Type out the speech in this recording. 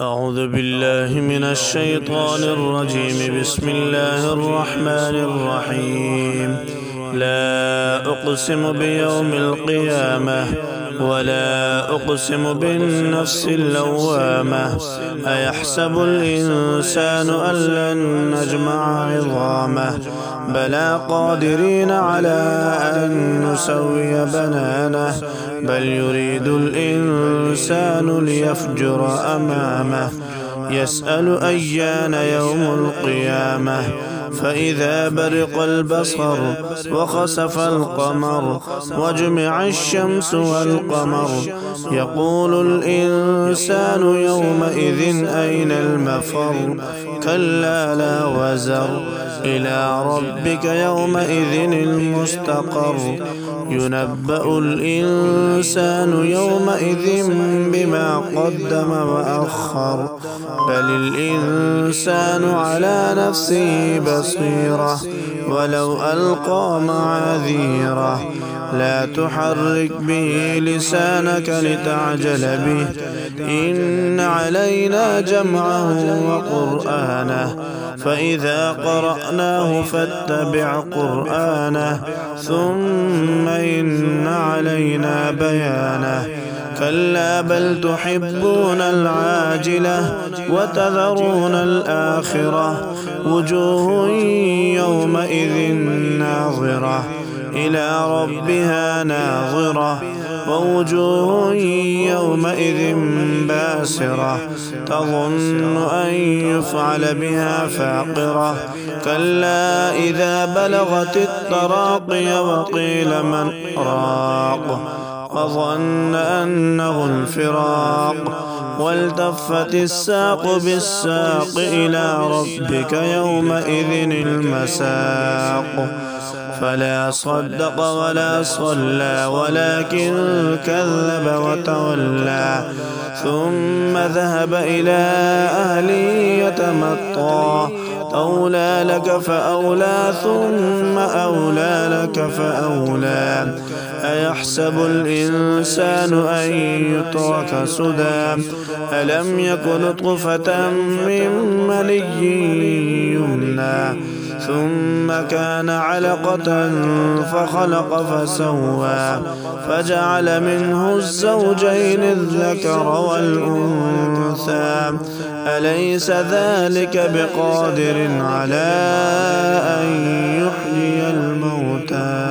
أعوذ بالله من الشيطان الرجيم. بسم الله الرحمن الرحيم. لا أقسم بيوم القيامة ولا أقسم بالنفس اللوامة. أيحسب الإنسان أن لن نجمع عظامه بلى قادرين على أن نسوي بنانه بل يريد الإنسان ليفجر أمامه يسأل أيان يوم القيامة فإذا برق البصر وخسف القمر وجمع الشمس والقمر يقول الإنسان يومئذ أين المفر كلا لا وزر إلى ربك يومئذ المستقر ينبأ الإنسان يومئذ بما قدم وأخر بل الإنسان على نفسه بصيرة ولو ألقى معاذيره لا تحرك به لسانك لتعجل به إن علينا جمعه وقرآنه فإذا قرأناه فاتبع قرآنه ثم إن علينا بيانه كلا بل تحبون العاجلة وتذرون الآخرة وجوه يومئذ ناظرة إلى ربها ناظرة ووجوه يومئذ باسرة تظن أن يفعل بها فاقرة كلا إذا بلغت التراقي وقيل من راق وظن أنه الفراق والتفت الساق بالساق إلى ربك يومئذ المساق فلا صدق ولا صلى ولكن كذب وتولى ثم ذهب إلى أهله يتمطى أولى لك فأولى ثم أولى لك فأولى أيحسب الإنسان أن يترك سدى ألم يكن نطفة من مني يمنى ثم كان علقة فخلق فسوى فجعل منه الزوجين الذكر والأنثى أليس ذلك بقادر على أن يحيي الموتى